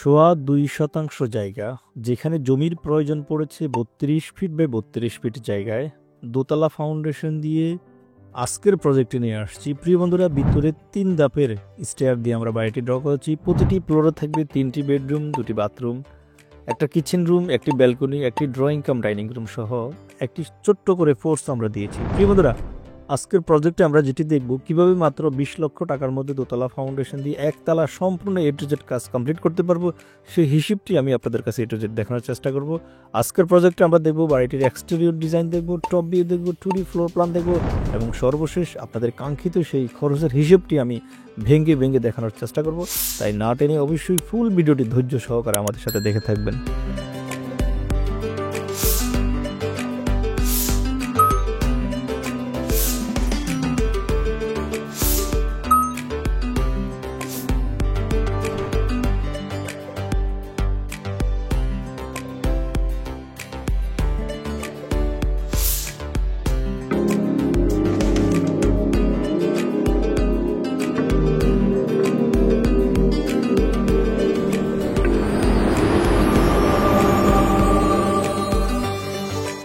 2.2% জায়গা, যেখানে জমির প্রয়োজন পড়েছে 32 ফিট বাই 32 ফিট জায়গায়, দোতলা ফাউন্ডেশন দিয়ে আজকের প্রজেক্টে নিয়ে আসছি। প্রিয় বন্ধুরা, ভিতরে 3 ধাপের স্টেয়ার দিয়ে আমরা বাড়িটি ড্র করেছি। প্রতিটি ফ্লোরে থাকবে 3টি বেডরুম, 2টি বাথরুম, একটা কিচেন রুম, একটি ব্যালকনি, একটি ড্রয়িং কাম ডাইনিং রুম সহ একটি ছোট্ট করে ফোর্স আমরা দিয়েছি। প্রিয় বন্ধুরা, আজকের প্রজেক্টে আমরা যেটি দেখব কিভাবে মাত্র 20 লক্ষ টাকার মধ্যে দোতলা ফাউন্ডেশন দিয়ে একতলা সম্পূর্ণ A to Z কাজ কমপ্লিট করতে পারবো, সেই হিসেবটি আমি আপনাদের কাছে A to Z দেখানোর চেষ্টা করব। আজকের প্রজেক্টে আমরা দেখব বাড়িটির এক্সটেরিয়র ডিজাইন দেখব, টপ ভিউ দেখব, 2D ফ্লোর প্ল্যান দেখব এবং সর্বশেষ আপনাদের কাঙ্ক্ষিত সেই খরচের হিসেবটি আমি ভেঙে ভেঙে দেখানোর চেষ্টা করব। তাই না টেনে অবশ্যই ফুল ভিডিওটি ধৈর্য সহকারে আমাদের সাথে দেখে থাকবেন।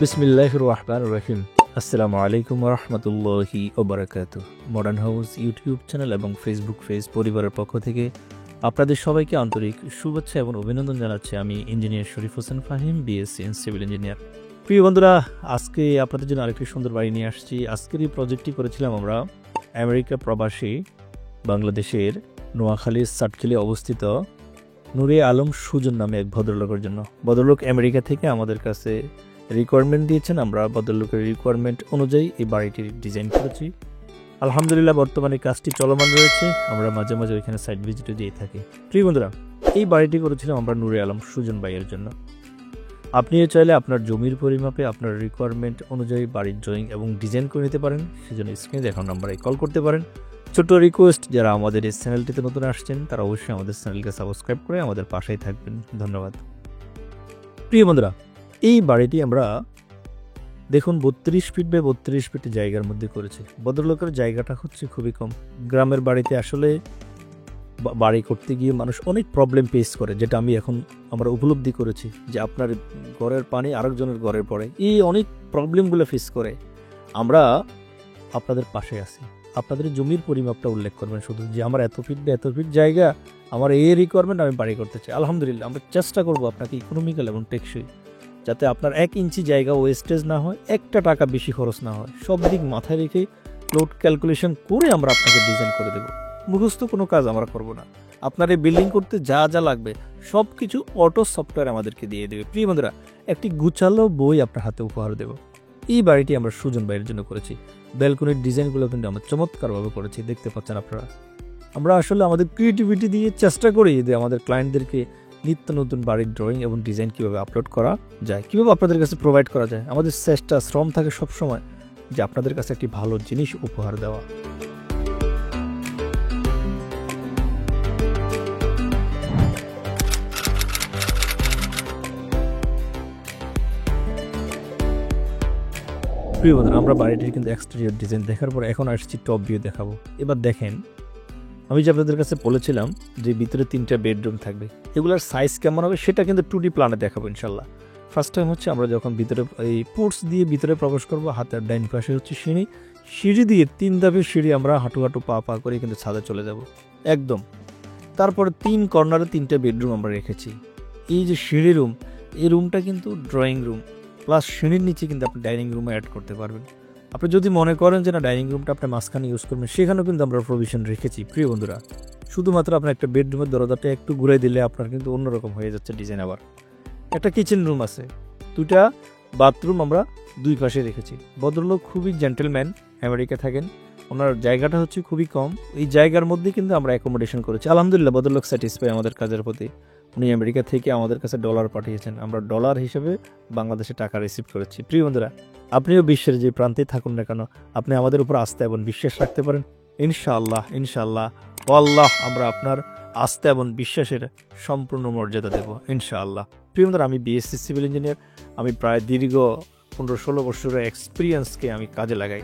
বিসমিল্লাহির রহমানির রহিম। আসসালামু আলাইকুম ওয়া রাহমাতুল্লাহি ওয়া বারাকাতুহু। মডার্ন হাউস ইউটিউব চ্যানেল এবং ফেসবুক পেজ পরিবারের পক্ষ থেকে আপনাদের সবাইকে আন্তরিক শুভেচ্ছা এবং অভিনন্দন জানাচ্ছি। আমি engineer Sharif Hossain Fahim, BSc in civil engineer. প্রিয় বন্ধুরা, আজকে আপনাদের জন্য আরেকটি সুন্দর বাড়ি নিয়ে আসছি। আজকের এই প্রজেক্টটি করেছিলাম আমরা আমেরিকা প্রবাসী বাংলাদেশের নোয়াখালীর সাতখিলে অবস্থিত নূরে আলম সুজন নামে এক ভদ্রলোকের জন্য। ভদ্রলোক আমেরিকা থেকে আমাদের কাছে রিকোয়ারমেন্ট দিয়েছেন, আমরা ভদ্রলোকের রিকোয়ারমেন্ট অনুযায়ী এই বাড়িটির ডিজাইন করেছি। আলহামদুলিল্লাহ, বর্তমানে কাজটি চলমান রয়েছে। আমরা মাঝে মাঝে ওইখানে সাইট ভিজিটও দিয়ে থাকি। প্রিয় বন্ধুরা, এই বাড়িটি করেছিলাম আমরা নূরে আলম সুজন ভাইয়ের জন্য। আপনিও চাইলে আপনার জমির পরিমাপে আপনার রিকোয়ারমেন্ট অনুযায়ী বাড়ির ড্রয়িং এবং ডিজাইন করে নিতে পারেন। সেজন্য স্ক্রিনে দেখানো নাম্বারে কল করতে পারেন। ছোট্ট রিকোয়েস্ট, যারা আমাদের এই চ্যানেলটিতে নতুন আসছেন তারা অবশ্যই আমাদের চ্যানেলকে সাবস্ক্রাইব করে আমাদের পাশেই থাকবেন। ধন্যবাদ। প্রিয় বন্ধুরা, এই বাড়িটি আমরা দেখুন 32 ফিট বাই 32 ফিট জায়গার মধ্যে করেছি। ভদ্রলোকের জায়গাটা হচ্ছে খুবই কম। গ্রামের বাড়িতে আসলে বাড়ি করতে গিয়ে মানুষ অনেক প্রবলেম ফেস করে, যেটা আমরা উপলব্ধি করেছি যে আপনার ঘরের পানি আরেকজনের ঘরে পড়ে, এই অনেক প্রবলেমগুলো ফেস করে। আমরা আপনাদের পাশে আছি। আপনাদের জমির পরিমাপটা উল্লেখ করবেন শুধু, যে আমার এত ফিট বা এত ফিট জায়গা, আমার এই রিকোয়ারমেন্ট, আমি বাড়ি করতে চাই। আলহামদুলিল্লাহ, আমরা চেষ্টা করবো আপনাকে ইকোনমিক্যাল এবং টেকসই, যাতে আপনার 1 ইঞ্চি জায়গা ওয়েস্টেজ না হয়, একটা টাকা বেশি খরচ না হয়। সব দিক মাথায় রেখে লোড ক্যালকুলেশন করে আমরা আপনাকে ডিজাইন করে দেব। মুখস্থ কোনো কাজ আমরা করব না। আপনার এই বিল্ডিং করতে যা যা লাগবে সব কিছু অটো সফটওয়্যার আমাদেরকে দিয়ে দেবে। প্রিয় বন্ধুরা, একটি গুছালো বই আপনার হাতে উপহার দেব। এই বাড়িটি আমরা সুজন ভাইয়ের জন্য করেছি। ব্যালকনির ডিজাইনগুলো কিন্তু আমরা চমৎকারভাবে করেছি, দেখতে পাচ্ছেন আপনারা। আমরা আসলে আমাদের ক্রিয়েটিভিটি দিয়ে চেষ্টা করি যে আমাদের ক্লায়েন্টদেরকে নিত্য নতুন বাড়ির ড্রয়িং এবং ডিজাইন কীভাবে আপলোড করা যায়, কীভাবে আপনাদের কাছে প্রোভাইড করা যায়। আমাদের চেষ্টা, শ্রম থাকে সবসময় যে আপনাদের কাছে একটি ভালো জিনিস উপহার দেওয়া। প্রিয় বন্ধুরা, আমরা বাড়িটির কিন্তু এক্সটেরিয়র ডিজাইন দেখার পর এখন আসছি টপ ভিউ দেখাবো। এবার দেখেন, আমি যে আপনাদের কাছে বলেছিলাম যে ভিতরে 3টা বেডরুম থাকবে, এগুলোর সাইজ কেমন হবে সেটা কিন্তু 2D প্ল্যানে দেখাবো ইনশাল্লাহ। ফার্স্ট টাইম হচ্ছে আমরা যখন ভিতরে এই পোর্টস দিয়ে ভিতরে প্রবেশ করবো, হাতের ডাইন পাশে হচ্ছে সিঁড়ি দিয়ে 3 ধাপের সিঁড়ি আমরা হাঁটু পা করে কিন্তু ছাদে চলে যাব একদম। তারপরে 3 কর্নারে 3টা বেডরুম আমরা রেখেছি। এই যে সিঁড়ি রুম, এই রুমটা কিন্তু ড্রয়িং রুম প্লাস সিঁড়ির নিচে কিন্তু আপনি ডাইনিং রুমে অ্যাড করতে পারবেন। আপনি যদি মনে করেন যে না ডাইনিং রুমটা আপনি মাঝখানে ইউজ করবেন, সেখানেও কিন্তু আমরা প্রভিশন রেখেছি। প্রিয় বন্ধুরা, শুধুমাত্র আপনার একটা বেডরুমের দরজাটা একটু ঘুরে দিলে আপনার কিন্তু অন্যরকম হয়ে যাচ্ছে ডিজাইন। আবার একটা কিচেন রুম আছে, 2টা বাথরুম আমরা 2 পাশে রেখেছি। ভদ্রলোক খুবই জেন্টেলম্যান, আমেরিকা থাকেন, ওনার জায়গাটা হচ্ছে খুবই কম। এই জায়গার মধ্যে কিন্তু আমরা অ্যাকোমোডেশন করেছি। আলহামদুলিল্লাহ, ভদ্রলোক স্যাটিসফাই আমাদের কাজের প্রতি। উনি আমেরিকা থেকে আমাদের কাছে ডলার পাঠিয়েছেন, আমরা ডলার হিসেবে বাংলাদেশে টাকা রিসিভ করেছি। প্রিয় বন্ধুরা, আপনিও বিশ্বের যে প্রান্তেই থাকুন না কেন, আপনি আমাদের উপর আস্থা এবং বিশ্বাস রাখতে পারেন। ইনশাআল্লাহ ইনশাআল্লাহ আল্লাহ, আমরা আপনার আস্থা এবং বিশ্বাসের সম্পূর্ণ মর্যাদা দেব ইনশাআল্লাহ। প্রিয় বন্ধুরা, আমি BSc সিভিল ইঞ্জিনিয়ার। আমি প্রায় দীর্ঘ 15-16 বছরের এক্সপিরিয়েন্সকে আমি কাজে লাগাই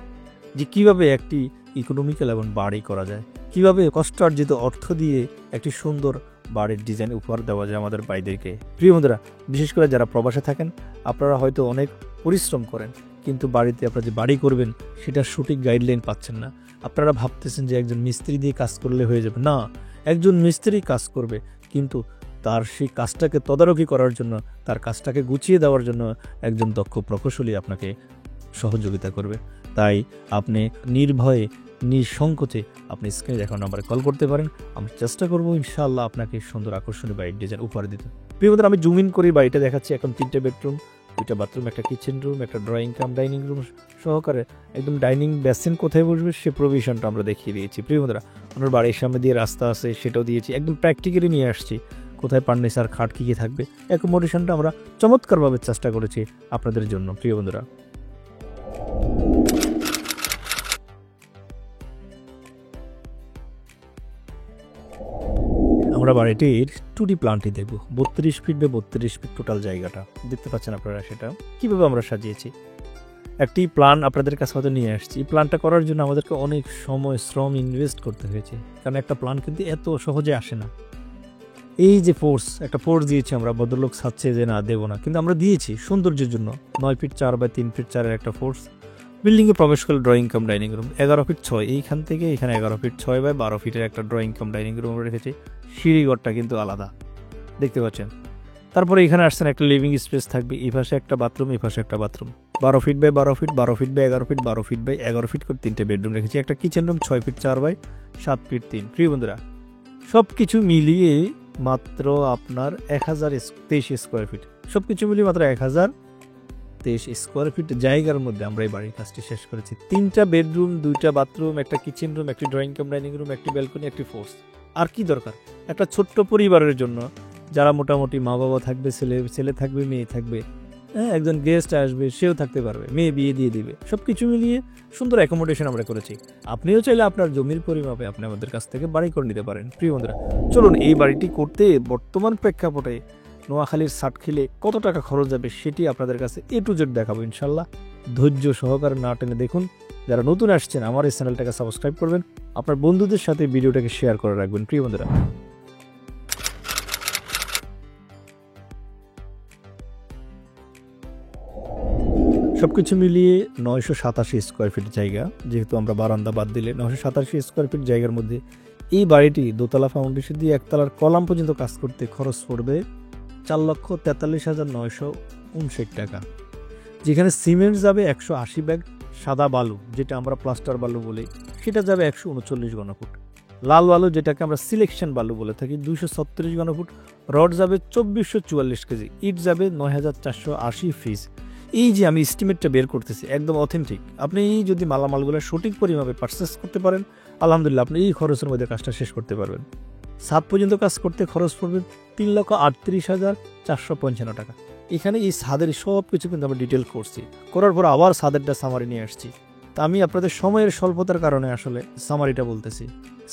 যে কীভাবে একটি ইকোনমিক্যাল এবং বাড়ি করা যায়, কিভাবে কষ্টার্জিত অর্থ দিয়ে একটি সুন্দর বাড়ির ডিজাইন উপহার দেওয়া যায় আমাদের ভাইদেরকে। প্রিয় বন্ধুরা, বিশেষ করে যারা প্রবাসে থাকেন, আপনারা হয়তো অনেক পরিশ্রম করেন, কিন্তু বাড়িতে আপনারা যে বাড়ি করবেন সেটার সঠিক গাইডলাইন পাচ্ছেন না। আপনারা ভাবতেছেন যে একজন মিস্ত্রি দিয়ে কাজ করলে হয়ে যাবে। না, একজন মিস্ত্রি কাজ করবে, কিন্তু তার সেই কাজটাকে তদারকি করার জন্য, তার কাজটাকে গুছিয়ে দেওয়ার জন্য একজন দক্ষ প্রকৌশলী আপনাকে সহযোগিতা করবে। তাই আপনি নির্ভয়ে নিঃসংকোচে আপনি স্ক্রিনে দেখানো নাম্বারে কল করতে পারেন। আমি চেষ্টা করবো ইনশাআল্লাহ আপনাকে সুন্দর আকর্ষণীয় বাড়ির ডিজাইন উপহার দিতে। প্রিয় বন্ধুরা, আমি জুম ইন করি বাড়িটা দেখাচ্ছি। এখন 3টে বেডরুম, 2টা বাথরুম, একটা কিচেন রুম, একটা ড্রয়িং কাম ডাইনিং রুম সহকারে একদম ডাইনিং বেসিন কোথায় বসবে সে প্রভিশনটা আমরা দেখিয়ে দিয়েছি। প্রিয় বন্ধুরা, আমার বাড়ির সামনে দিয়ে রাস্তা আছে, সেটাও দিয়েছি। একদম প্র্যাকটিক্যালি নিয়ে আসছি কোথায় ফার্নিচার খাট কী কী থাকবে, অ্যাকোমোডেশনটা আমরা চমৎকারভাবে চেষ্টা করেছি আপনাদের জন্য। প্রিয় বন্ধুরা, আমরা বাড়িটির 2D প্ল্যানটি দেখব। 32 ফিট বা 32 ফিট টোটাল জায়গাটা দেখতে পাচ্ছেন আপনারা। সেটা কিভাবে আমরা সাজিয়েছি, একটি প্ল্যান আপনাদের কাছে হয়তো নিয়ে আসছি। এই প্ল্যানটা করার জন্য আমাদেরকে অনেক সময় শ্রম ইনভেস্ট করতে হয়েছে, কারণ একটা প্ল্যান কিন্তু এত সহজে আসে না। এই যে একটা ফোর্স দিয়েছি আমরা, ভদ্রলোক চাচ্ছে যে না দেবো না, কিন্তু আমরা দিয়েছি সৌন্দর্যের জন্য। 9 ফিট 4 বাই 3 ফিট 4 একটা ফোর্স। বিল্ডিংয়ে প্রবেশ করলে drawing cum dining room 11 feet 6, এইখান থেকে এখানে 11 ফিট 6 বাই 12 ফিটের একটা ড্রয়িং কাম ডাইনিং রুম রেখেছি। সিঁড়িঘরটা কিন্তু আলাদা দেখতে পাচ্ছেন। তারপরে এখানে আসছেন একটা লিভিং স্পেস থাকবে, এই পাশে একটা বাথরুম, এই পাশে একটা bathroom. 12 feet by 12 feet, 12 feet by 11 feet, 12 feet by 11 feet করে 3টে বেডরুম রেখেছি। একটা kitchen room 6 feet 4 by 7 feet 3। প্রিয় বন্ধুরা, সব কিছু মিলিয়ে মাত্র আপনার 1023 স্কোয়ার ফিট, সব কিছু মিলিয়ে মাত্র 1023 স্কোয়ার ফিট জায়গার মধ্যে আমরা এই বাড়ির কাজটি শেষ করেছি। 3টা বেডরুম, 2টা বাথরুম, একটা কিচেন রুম, একটি ড্রয়িং কাম ডাইনিং রুম, একটি ব্যালকনি, একটি ফোর্স। আর কি দরকার একটা ছোট্ট পরিবারের জন্য, যারা মোটামুটি মা বাবা থাকবে, ছেলে থাকবে, মেয়ে থাকবে, হ্যাঁ একজন গেস্ট আসবে, সেও থাকতে পারবে, মেয়ে বিয়ে দিয়ে দিবে, সব কিছু মিলিয়ে সুন্দর অ্যাকোমোডেশন আমরা করেছি। আপনিও চাইলে আপনার জমির পরিমাপে আপনি আমাদের কাছ থেকে বাড়ি করে নিতে পারেন। প্রিয় বন্ধুরা, চলুন এই বাড়িটি করতে বর্তমান প্রেক্ষাপটে নোয়াখালীর সাতখিলে কত টাকা খরচ যাবে সেটি আপনাদের কাছে A to Z দেখাবো ইনশাল্লাহ। ধৈর্য সহকারে না টেনে দেখুন। যারা নতুন আসছেন আমার এই চ্যানেলটাকে সাবস্ক্রাইব করবেন, আপনার বন্ধুদের সাথে ভিডিওটাকে শেয়ার করে রাখবেন। প্রিয় বন্ধুরা, সবকিছু মিলিয়ে 987 স্কোয়ার ফিট জায়গা, যেহেতু আমরা বারান্দা বাদ দিলে 987 স্কোয়ার ফিট জায়গার মধ্যে এই বাড়িটি দোতলা ফাউন্ডেশন দিয়ে একতলার কলাম পর্যন্ত কাজ করতে খরচ পড়বে 4,43,959 টাকা। যেখানে সিমেন্ট যাবে 180 ব্যাগ, সাদা বালু যেটা আমরা প্লাস্টার বালু বলি সেটা যাবে 139 ঘনফুট, লাল বালু যেটাকে আমরা সিলেকশন বালু বলে থাকি 236 ঘনফুট, রড যাবে 2444 কেজি, ইট যাবে 9480 পিস। এই যে আমি এস্টিমেটটা বের করতেছি একদম অথেন্টিক। আপনি যদি মালামালগুলো সঠিক পরিমাণে পারচেস করতে পারেন, আলহামদুলিল্লাহ আপনি এই খরচের মধ্যে কাজটা শেষ করতে পারবেন। 7 পর্যন্ত কাজ করতে খরচ পড়বে 3,38,455 টাকা। এখানে এই ছাদের সব কিছু কিন্তু আমরা ডিটেল করছি, করার পর আবার ছাদেরটা সামারি নিয়ে আসছি। তা আমি আপনাদের সময়ের স্বল্পতার কারণে আসলে সামারিটা বলতেছি।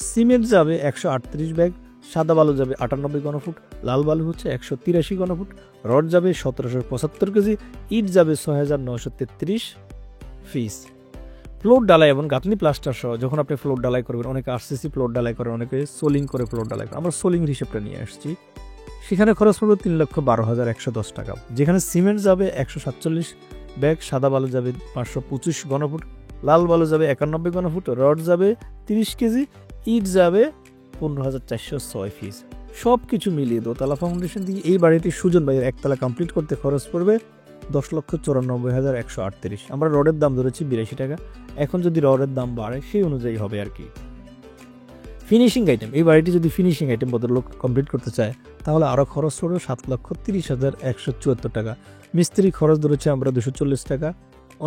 সিমেন্ট যাবে 138 ব্যাগ, সাদা বালু যাবে 98 ঘনফুট, লাল বালু হচ্ছে 183 ঘনফুট, রড যাবে 1775 কেজি, ইট যাবে 6933 পিস। ফ্লোর ডালাই এবং গাঁথনি প্লাস্টার সহ যখন আপনি ফ্লোর ডালাই করবেন, অনেকে আরসিসি ফ্লোর ডালাই করে, অনেকে সোলিং করে ফ্লোর ডালাই করে, আমরা সোলিং হিসেবটা নিয়ে আসছি। সেখানে খরচ পড়বে 3,12,110 টাকা। যেখানে সিমেন্ট যাবে 147 ব্যাগ, সাদা বালু যাবে 525 ঘনফুট, লাল বালু যাবে 91 ঘনফুট, রড যাবে 30 কেজি, ইট যাবে 15,406 পিস। সব কিছু মিলিয়ে দোতলা ফাউন্ডেশন দিয়ে এই বাড়িটি সুজন ভাইয়ের একতলা কমপ্লিট করতে খরচ পড়বে 10,94,138। আমরা রডের দাম ধরেছি 82 টাকা, এখন যদি রডের দাম বাড়ে সেই অনুযায়ী হবে আর কি। ফিনিশিং আইটেম, এই বাড়িটি যদি ফিনিশিং আইটেম ভদ্রলোক কমপ্লিট করতে চায় তাহলে আরও খরচ পড়বে 7,30,174 টাকা। মিস্ত্রি খরচ ধরেছে আমরা 240 টাকা।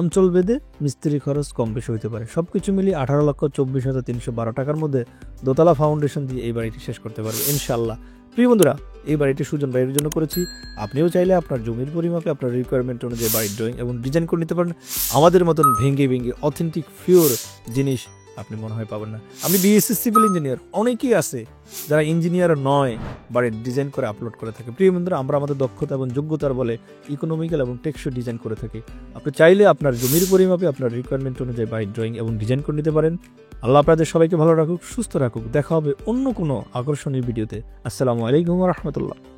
অঞ্চল ভেদে মিস্ত্রি খরচ কম বেশি হতে পারে। সব কিছু মিলিয়ে 18,24,312 টাকার মধ্যে দোতলা ফাউন্ডেশন দিয়ে এই বাড়িটি শেষ করতে পারবে ইনশাল্লাহ। প্রিয় বন্ধুরা, এই বাড়িটি সুজন ভাইয়ের জন্য করেছি। আপনিও চাইলে আপনার জমির পরিমাপে আপনার রিকোয়ারমেন্ট অনুযায়ী বাড়ির ড্রয়িং এবং ডিজাইন করে নিতে পারেন। আমাদের মতন ভেঙে অথেন্টিক পিওর জিনিস আপনি মনে হয় পাবেন না। আমি বিএসসি সিভিল ইঞ্জিনিয়ার, অনেকেই আছে যারা ইঞ্জিনিয়ার নয় বাড়ির ডিজাইন করে আপলোড করে থাকে। প্রিয় বন্ধুরা, আমরা আমাদের দক্ষতা এবং যোগ্যতার বলে ইকোনমিক্যাল এবং টেকসই ডিজাইন করে থাকি। আপনি চাইলে আপনার জমির পরিমাপে আপনার রিকোয়ারমেন্ট অনুযায়ী বাড়ির ড্রয়িং এবং ডিজাইন করে নিতে পারেন। আল্লাহ আপনাদের সবাইকে ভালো রাখুক, সুস্থ রাখুক। দেখা হবে অন্য কোনো আকর্ষণীয় ভিডিওতে। আসসালামু আলাইকুম ওয়া রাহমাতুল্লাহ।